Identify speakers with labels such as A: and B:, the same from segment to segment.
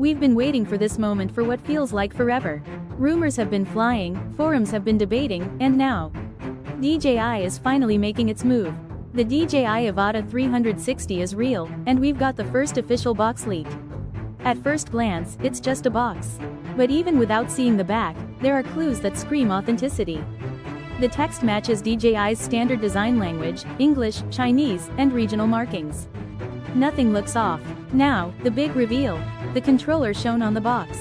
A: We've been waiting for this moment for what feels like forever. Rumors have been flying, forums have been debating, and now DJI is finally making its move. The DJI Avata 360 is real, and we've got the first official box leak. At first glance, it's just a box. But even without seeing the back, there are clues that scream authenticity. The text matches DJI's standard design language, English, Chinese, and regional markings. Nothing looks off. Now, the big reveal. The controller shown on the box.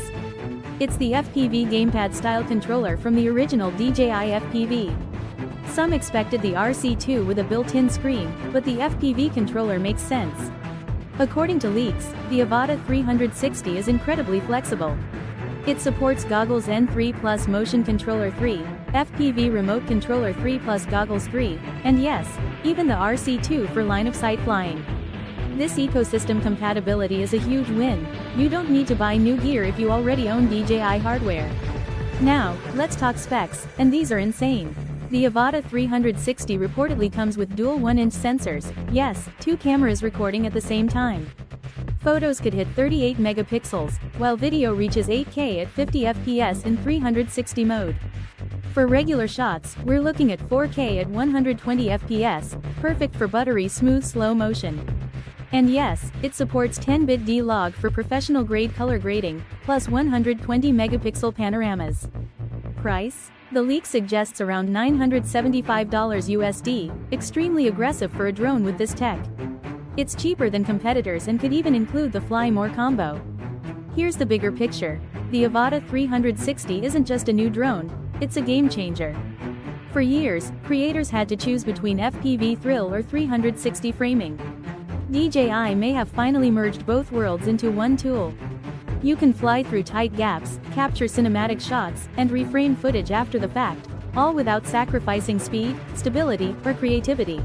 A: It's the FPV gamepad-style controller from the original DJI FPV. Some expected the RC2 with a built-in screen, but the FPV controller makes sense. According to leaks, the Avata 360 is incredibly flexible. It supports Goggles N3 Plus Motion Controller 3, FPV Remote Controller 3 Plus Goggles 3, and yes, even the RC2 for line-of-sight flying. This ecosystem compatibility is a huge win. You don't need to buy new gear if you already own DJI hardware. Now, let's talk specs, and these are insane. The Avata 360 reportedly comes with dual 1-inch sensors, yes, 2 cameras recording at the same time. Photos could hit 38 megapixels, while video reaches 8K at 50 FPS in 360 mode. For regular shots, we're looking at 4K at 120 FPS, perfect for buttery smooth slow motion. And yes, it supports 10-bit D-Log for professional-grade color grading, plus 120 megapixel panoramas. Price? The leak suggests around $975 USD, extremely aggressive for a drone with this tech. It's cheaper than competitors and could even include the Fly More combo. Here's the bigger picture. The Avata 360 isn't just a new drone, it's a game changer. For years, creators had to choose between FPV thrill or 360 framing. DJI may have finally merged both worlds into one tool. You can fly through tight gaps, capture cinematic shots, and reframe footage after the fact, all without sacrificing speed, stability, or creativity.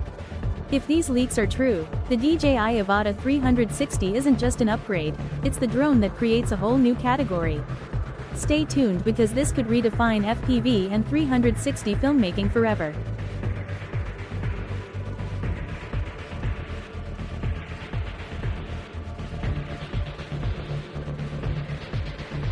A: If these leaks are true, the DJI Avata 360 isn't just an upgrade, it's the drone that creates a whole new category. Stay tuned because this could redefine FPV and 360 filmmaking forever.